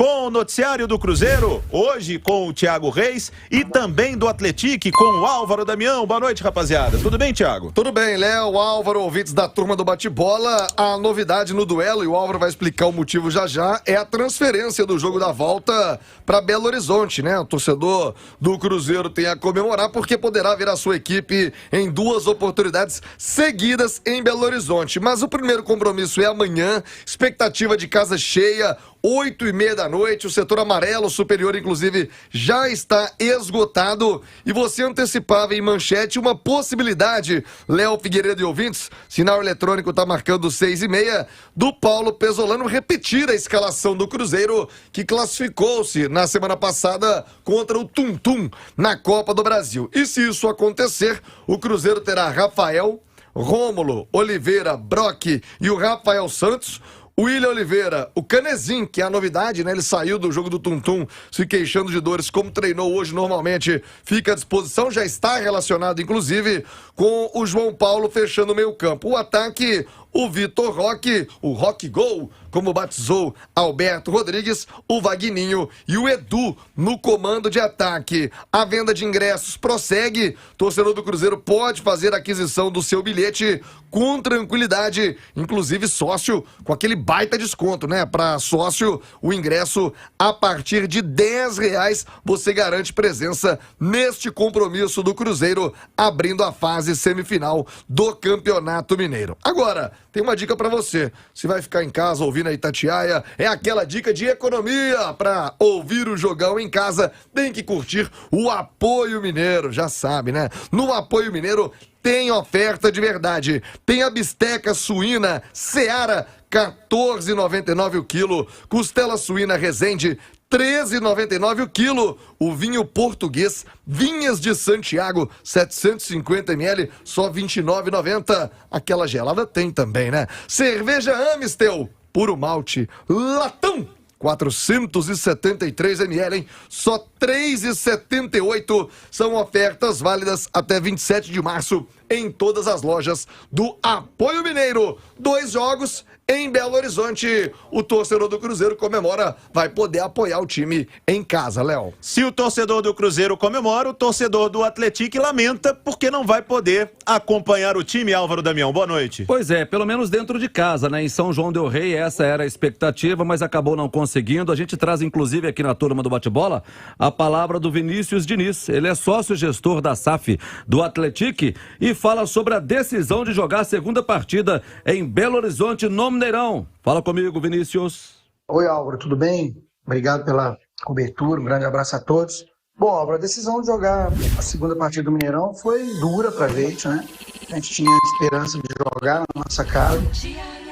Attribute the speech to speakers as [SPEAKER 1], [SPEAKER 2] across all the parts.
[SPEAKER 1] com o noticiário do Cruzeiro, hoje com o Thiago Reis e também do Atlético com o Álvaro Damião. Boa noite, rapaziada. Tudo bem, Thiago?
[SPEAKER 2] Tudo bem, Léo, Álvaro, ouvintes da turma do bate-bola. A novidade no duelo, e o Álvaro vai explicar o motivo já, é a transferência do jogo da volta para Belo Horizonte, né? O torcedor do Cruzeiro tem a comemorar porque poderá ver a sua equipe em 2 oportunidades seguidas em Belo Horizonte. Mas o primeiro compromisso é amanhã, expectativa de casa cheia, 8h30 da noite, o setor amarelo superior, inclusive, já está esgotado. E você antecipava em manchete uma possibilidade, Léo Figueiredo e ouvintes, sinal eletrônico está marcando 6h30, do Paulo Pesolano repetir a escalação do Cruzeiro, que classificou-se na semana passada contra o Tum Tum na Copa do Brasil. E se isso acontecer, o Cruzeiro terá Rafael, Rômulo, Oliveira, Brock e o Rafael Santos, o William Oliveira, o Canezinho, que é a novidade, né? Ele saiu do jogo do Tum Tum se queixando de dores, como treinou hoje normalmente, fica à disposição, já está relacionado, inclusive, com o João Paulo fechando o meio campo. O ataque, o Vitor Roque, o Roque Gol, como batizou Alberto Rodrigues, o Vagninho e o Edu no comando de ataque. A venda de ingressos prossegue. Torcedor do Cruzeiro pode fazer a aquisição do seu bilhete com tranquilidade, inclusive sócio com aquele baita desconto, né? Para sócio, o ingresso a partir de R$10 você garante presença neste compromisso do Cruzeiro, abrindo a fase semifinal do Campeonato Mineiro. Agora, tem uma dica pra você. Se vai ficar em casa ouvindo a Itatiaia, é aquela dica de economia pra ouvir o jogão em casa. Tem que curtir o Apoio Mineiro, já sabe, né? No Apoio Mineiro tem oferta de verdade. Tem a bisteca suína Seara, R$14,99 o quilo. Costela suína Resende, R$13,99 o quilo. O vinho português Vinhas de Santiago, 750 ml, só R$29,90. Aquela gelada tem também, né? Cerveja Amistel, puro malte, latão, 473 ml, hein? Só R$3,78. São ofertas válidas até 27 de março em todas as lojas do Apoio Mineiro. 2 jogos em Belo Horizonte. O torcedor do Cruzeiro comemora, vai poder apoiar o time em casa, Léo.
[SPEAKER 1] Se o torcedor do Cruzeiro comemora, o torcedor do Atlético lamenta porque não vai poder acompanhar o time. Álvaro Damião, boa noite.
[SPEAKER 3] Pois é, pelo menos dentro de casa, né? Em São João del Rei, essa era a expectativa, mas acabou não conseguindo. A gente traz, inclusive, aqui na turma do bate-bola, a palavra do Vinícius Diniz. Ele é sócio-gestor da SAF do Atlético e fala sobre a decisão de jogar a segunda partida em Belo Horizonte, no Mineirão. Fala comigo, Vinícius.
[SPEAKER 4] Oi, Álvaro, tudo bem? Obrigado pela cobertura, um grande abraço a todos. Bom, Álvaro, a decisão de jogar a segunda partida do Mineirão foi dura pra gente, né? A gente tinha esperança de jogar na nossa casa,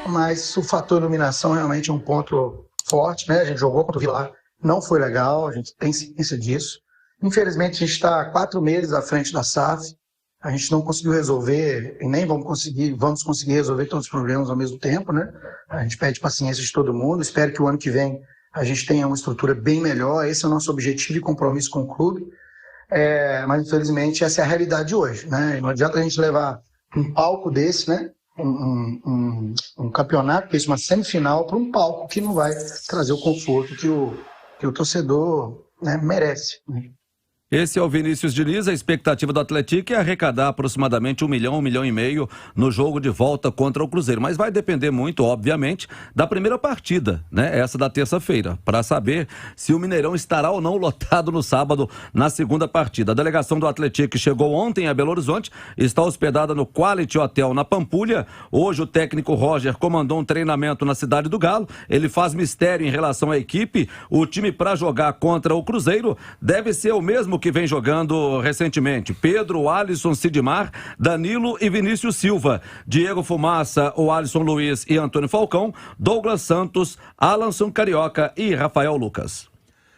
[SPEAKER 4] mas o fator iluminação realmente é um ponto forte, né? A gente jogou contra o Vilar, não foi legal, a gente tem ciência disso. Infelizmente, a gente está 4 meses à frente da SAF, a gente não conseguiu resolver, e nem vamos conseguir resolver todos os problemas ao mesmo tempo, né? A gente pede paciência de todo mundo, espero que o ano que vem a gente tenha uma estrutura bem melhor, esse é o nosso objetivo e compromisso com o clube, mas infelizmente essa é a realidade de hoje, né? Não adianta a gente levar um palco desse, né? Um campeonato, que é uma semifinal, para um palco que não vai trazer o conforto que o torcedor, né, merece, né?
[SPEAKER 3] Esse é o Vinícius Diniz. A expectativa do Atlético é arrecadar aproximadamente 1 milhão, 1,5 milhão no jogo de volta contra o Cruzeiro. Mas vai depender muito, obviamente, da primeira partida, né? Essa da terça-feira, para saber se o Mineirão estará ou não lotado no sábado, na segunda partida. A delegação do Atlético chegou ontem a Belo Horizonte, está hospedada no Quality Hotel na Pampulha. Hoje o técnico Roger comandou um treinamento na Cidade do Galo. Ele faz mistério em relação à equipe. O time para jogar contra o Cruzeiro deve ser o mesmo que vem jogando recentemente: Pedro, Alisson, Sidmar, Danilo e Vinícius Silva, Diego Fumaça, o Alisson Luiz e Antônio Falcão, Douglas Santos, Alanson Carioca e Rafael Lucas.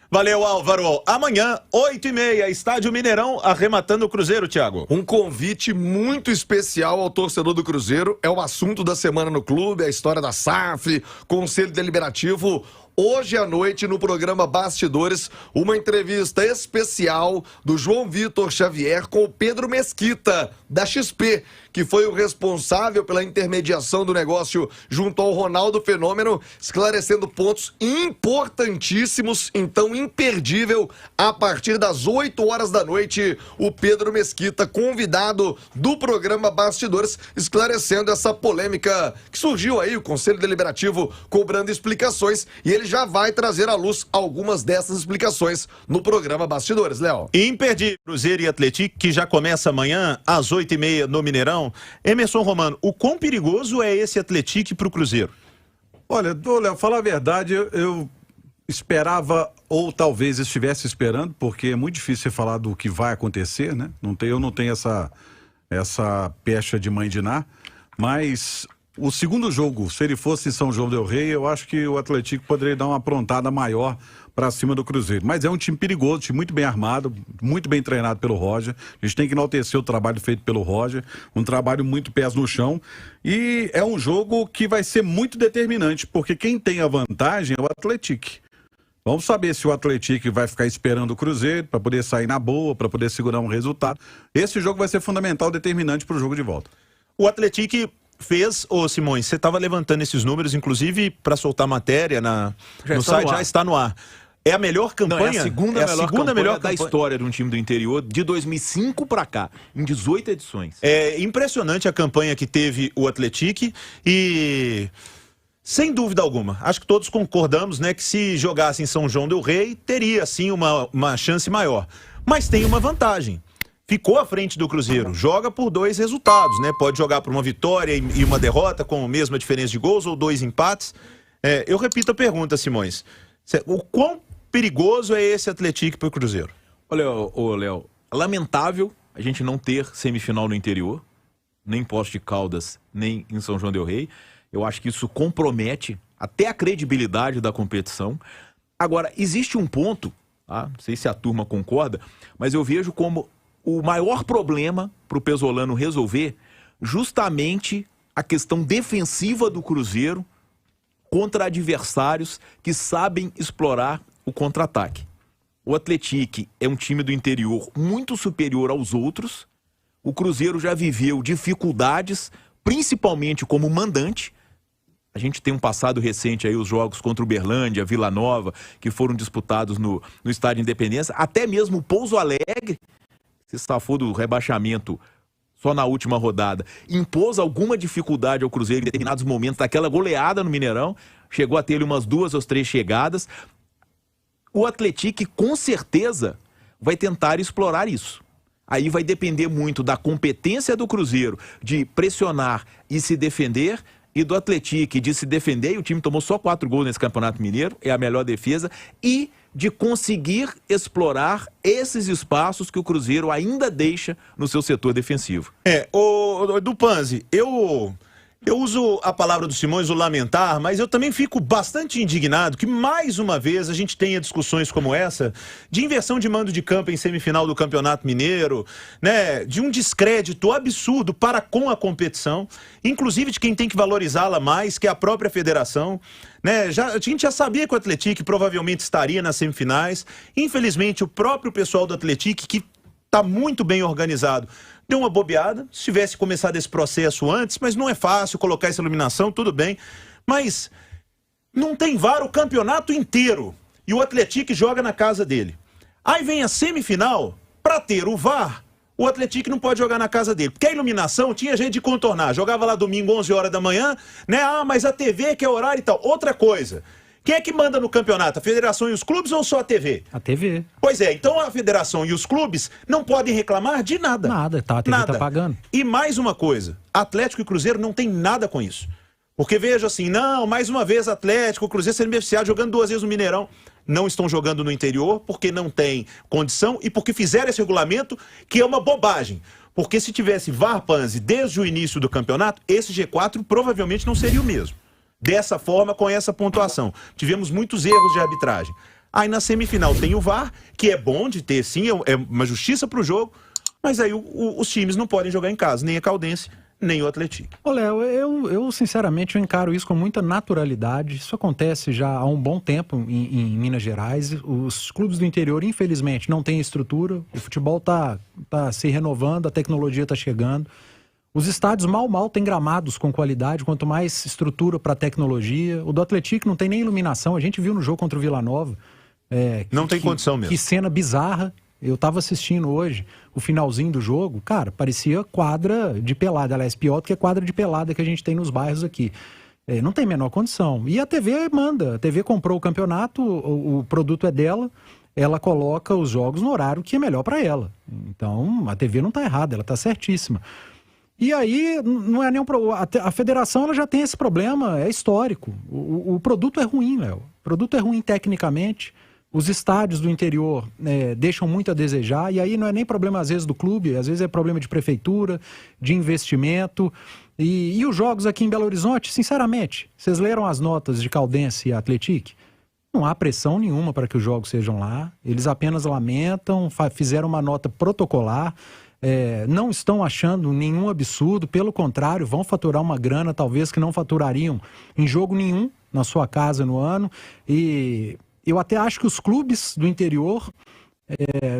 [SPEAKER 1] Valeu, Álvaro. Amanhã, 8h30, Estádio Mineirão, arrematando o Cruzeiro, Thiago.
[SPEAKER 2] Um convite muito especial ao torcedor do Cruzeiro. É o assunto da semana no clube, a história da SAF, Conselho Deliberativo. Hoje à noite, no programa Bastidores, uma entrevista especial do João Vitor Xavier com o Pedro Mesquita, da XP, que foi o responsável pela intermediação do negócio junto ao Ronaldo Fenômeno, esclarecendo pontos importantíssimos, então imperdível, a partir das 8 horas da noite, o Pedro Mesquita, convidado do programa Bastidores, esclarecendo essa polêmica que surgiu aí, o Conselho Deliberativo cobrando explicações, e ele já vai trazer à luz algumas dessas explicações no programa Bastidores, Léo.
[SPEAKER 1] Imperdível, Cruzeiro e Atlético, que já começa amanhã às 8h30 no Mineirão. Emerson Romano, o quão perigoso é esse Atlético pro Cruzeiro?
[SPEAKER 5] Olha, Léo, falar a verdade, eu esperava, ou talvez estivesse esperando, porque é muito difícil você falar do que vai acontecer, né? Eu não tenho essa pecha de mãe de Ná, mas o segundo jogo, se ele fosse em São João del Rei, eu acho que o Atlético poderia dar uma aprontada maior para cima do Cruzeiro. Mas é um time perigoso, time muito bem armado, muito bem treinado pelo Roger. A gente tem que enaltecer o trabalho feito pelo Roger, um trabalho muito pés no chão. E é um jogo que vai ser muito determinante, porque quem tem a vantagem é o Atlético. Vamos saber se o Atlético vai ficar esperando o Cruzeiro para poder sair na boa, para poder segurar um resultado. Esse jogo vai ser fundamental, determinante para o jogo de volta.
[SPEAKER 1] O Atlético fez, Simões, você estava levantando esses números, inclusive para soltar matéria no site, já está no ar. É a melhor campanha?
[SPEAKER 6] Não, é a segunda melhor campanha da história de um time do interior, de 2005 para cá, em 18 edições.
[SPEAKER 1] É impressionante a campanha que teve o Atlético e, sem dúvida alguma, acho que todos concordamos, né, que se jogasse em São João del Rei, teria, sim, uma chance maior. Mas tem uma vantagem. Ficou à frente do Cruzeiro, joga por 2 resultados, né? Pode jogar por uma vitória e uma derrota com a mesma diferença de gols ou 2 empates. Eu repito a pergunta, Simões. O quão perigoso é esse Atlético para o Cruzeiro?
[SPEAKER 6] Olha, Léo, lamentável a gente não ter semifinal no interior, nem em Poços de Caldas, nem em São João del Rei. Eu acho que isso compromete até a credibilidade da competição. Agora, existe um ponto, tá? Não sei se a turma concorda, mas eu vejo como o maior problema para o Pesolano resolver justamente a questão defensiva do Cruzeiro contra adversários que sabem explorar o contra-ataque. O Atlético é um time do interior muito superior aos outros. O Cruzeiro já viveu dificuldades, principalmente como mandante. A gente tem um passado recente aí, os jogos contra o Uberlândia, Vila Nova, que foram disputados no Estádio Independência. Até mesmo o Pouso Alegre, se safou do rebaixamento só na última rodada, impôs alguma dificuldade ao Cruzeiro em determinados momentos daquela goleada no Mineirão, chegou a ter umas 2 ou 3 chegadas. O Atlético com certeza vai tentar explorar isso. Aí vai depender muito da competência do Cruzeiro de pressionar e se defender, e do Atlético de se defender, e o time tomou só 4 gols nesse Campeonato Mineiro, é a melhor defesa, e de conseguir explorar esses espaços que o Cruzeiro ainda deixa no seu setor defensivo.
[SPEAKER 1] Do Panzi, eu uso a palavra do Simões, o lamentar, mas eu também fico bastante indignado que mais uma vez a gente tenha discussões como essa, de inversão de mando de campo em semifinal do Campeonato Mineiro, né, de um descrédito absurdo para com a competição, inclusive de quem tem que valorizá-la mais, que é a própria federação. Né, a gente já sabia que o Atlético provavelmente estaria nas semifinais. Infelizmente, o próprio pessoal do Atlético, que está muito bem organizado, deu uma bobeada. Se tivesse começado esse processo antes, mas não é fácil colocar essa iluminação, tudo bem. Mas não tem VAR o campeonato inteiro. E o Atlético joga na casa dele. Aí vem a semifinal, para ter o VAR, o Atlético não pode jogar na casa dele. Porque a iluminação tinha jeito de contornar. Jogava lá domingo, 11 horas da manhã, né? Ah, mas a TV que é horário e tal. Outra coisa. Quem é que manda no campeonato? A federação e os clubes ou só a TV?
[SPEAKER 7] A TV.
[SPEAKER 1] Pois é, então a federação e os clubes não podem reclamar de nada.
[SPEAKER 7] Nada, tá, a TV tá pagando.
[SPEAKER 1] E mais uma coisa, Atlético e Cruzeiro não tem nada com isso. Porque veja assim, não, mais uma vez Atlético, Cruzeiro sendo beneficiado, jogando 2 vezes no Mineirão. Não estão jogando no interior porque não tem condição e porque fizeram esse regulamento, que é uma bobagem. Porque se tivesse VAR, Panzi, desde o início do campeonato, esse G4 provavelmente não seria o mesmo. Dessa forma, com essa pontuação. Tivemos muitos erros de arbitragem. Aí na semifinal tem o VAR, que é bom de ter sim, é uma justiça pro jogo, mas aí os times não podem jogar em casa, nem a Caldense, nem o Atlético.
[SPEAKER 7] Ô Léo, eu sinceramente eu encaro isso com muita naturalidade. Isso acontece já há um bom tempo em Minas Gerais. Os clubes do interior, infelizmente, não têm estrutura. O futebol tá se renovando, a tecnologia tá chegando. Os estádios mal têm gramados com qualidade, quanto mais estrutura para tecnologia. O do Atlético não tem nem iluminação. A gente viu no jogo contra o Vila Nova.
[SPEAKER 1] Não tem condição mesmo.
[SPEAKER 7] Que cena bizarra. Eu tava assistindo hoje o finalzinho do jogo. Cara, parecia quadra de pelada. Aliás, pior do que a quadra de pelada que a gente tem nos bairros aqui. Não tem a menor condição. E a TV manda. A TV comprou o campeonato, o produto é dela. Ela coloca os jogos no horário que é melhor para ela. Então, a TV não tá errada, ela tá certíssima. E aí, não é nem a federação ela já tem esse problema, é histórico. O produto é ruim, Léo. O produto é ruim tecnicamente. Os estádios do interior deixam muito a desejar. E aí não é nem problema, às vezes, do clube. Às vezes é problema de prefeitura, de investimento. E os jogos aqui em Belo Horizonte, sinceramente, vocês leram as notas de Caldense e Atlético? Não há pressão nenhuma para que os jogos sejam lá. Eles apenas lamentam, fizeram uma nota protocolar. Não estão achando nenhum absurdo, pelo contrário, vão faturar uma grana, talvez, que não faturariam em jogo nenhum na sua casa no ano. E eu até acho que os clubes do interior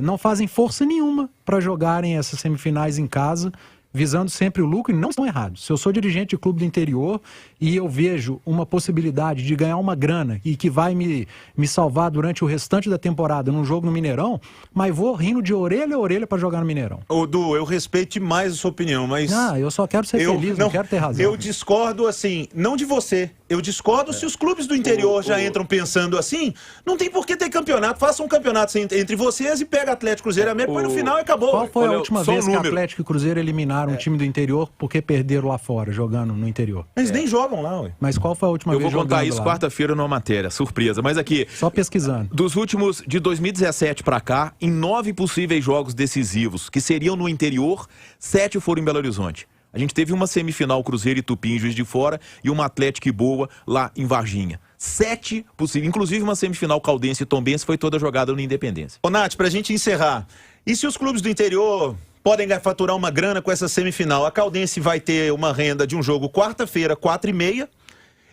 [SPEAKER 7] não fazem força nenhuma para jogarem essas semifinais em casa, visando sempre o lucro, e não estão errados. Se eu sou dirigente de clube do interior e eu vejo uma possibilidade de ganhar uma grana e que vai me salvar durante o restante da temporada num jogo no Mineirão, mas vou rindo de orelha a orelha para jogar no Mineirão.
[SPEAKER 1] Ô, Du, eu respeito demais a sua opinião, mas...
[SPEAKER 7] Eu só quero ser feliz, não quero ter razão.
[SPEAKER 1] Eu discordo, assim, não de você. Eu discordo se os clubes do interior já entram pensando assim, não tem por que ter campeonato. Faça um campeonato entre vocês e pega Atlético, Cruzeiro e América, põe no final e acabou.
[SPEAKER 7] Qual foi a última vez que Atlético e Cruzeiro eliminaram um time do interior porque perderam lá fora, jogando no interior?
[SPEAKER 1] Eles nem jogam lá, ué.
[SPEAKER 7] Mas qual foi a última vez
[SPEAKER 6] jogando lá? Eu vou contar isso
[SPEAKER 7] lá?
[SPEAKER 6] quarta-feira numa matéria, surpresa. Mas aqui...
[SPEAKER 7] Só pesquisando.
[SPEAKER 6] Dos últimos, de 2017 pra cá, em 9 possíveis jogos decisivos, que seriam no interior, 7 foram em Belo Horizonte. A gente teve uma semifinal Cruzeiro e Tupi em Juiz de Fora e uma Atlético e Boa lá em Varginha. 7 possíveis, inclusive uma semifinal Caldense e Tombense foi toda jogada no Independência.
[SPEAKER 1] Ô, Nath, pra gente encerrar, e se os clubes do interior podem faturar uma grana com essa semifinal? A Caldense vai ter uma renda de um jogo quarta-feira, 4h30,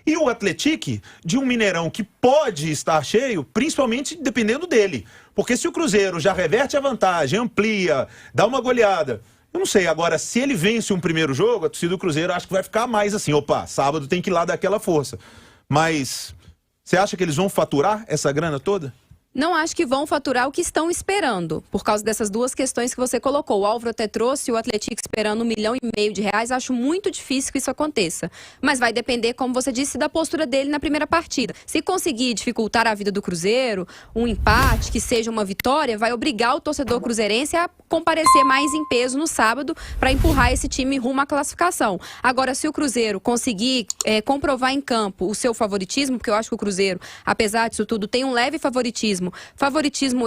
[SPEAKER 1] e o Atlético de um Mineirão que pode estar cheio, principalmente dependendo dele. Porque se o Cruzeiro já reverte a vantagem, amplia, dá uma goleada... Eu não sei, agora, se ele vence um primeiro jogo, a torcida do Cruzeiro acho que vai ficar mais assim, opa, sábado tem que ir lá dar aquela força. Mas, você acha que eles vão faturar essa grana toda?
[SPEAKER 8] Não acho que vão faturar o que estão esperando, por causa dessas duas questões que você colocou. O Álvaro até trouxe o Atlético esperando R$1,5 milhão. Acho muito difícil que isso aconteça. Mas vai depender, como você disse, da postura dele na primeira partida. Se conseguir dificultar a vida do Cruzeiro, um empate, que seja uma vitória, vai obrigar o torcedor cruzeirense a comparecer mais em peso no sábado para empurrar esse time rumo à classificação. Agora, se o Cruzeiro conseguir comprovar em campo o seu favoritismo, porque eu acho que o Cruzeiro, apesar disso tudo, tem um leve favoritismo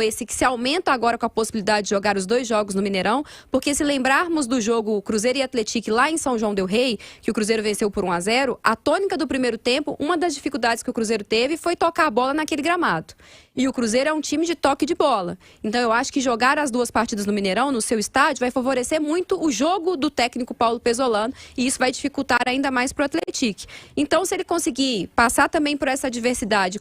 [SPEAKER 8] esse que se aumenta agora com a possibilidade de jogar os 2 jogos no Mineirão, porque se lembrarmos do jogo Cruzeiro e Atlético lá em São João del Rei, que o Cruzeiro venceu por 1-0, a tônica do primeiro tempo, uma das dificuldades que o Cruzeiro teve foi tocar a bola naquele gramado. E o Cruzeiro é um time de toque de bola. Então eu acho que jogar as 2 partidas no Mineirão, no seu estádio, vai favorecer muito o jogo do técnico Paulo Pesolano, e isso vai dificultar ainda mais para o Atlético. Então, se ele conseguir passar também por essa adversidade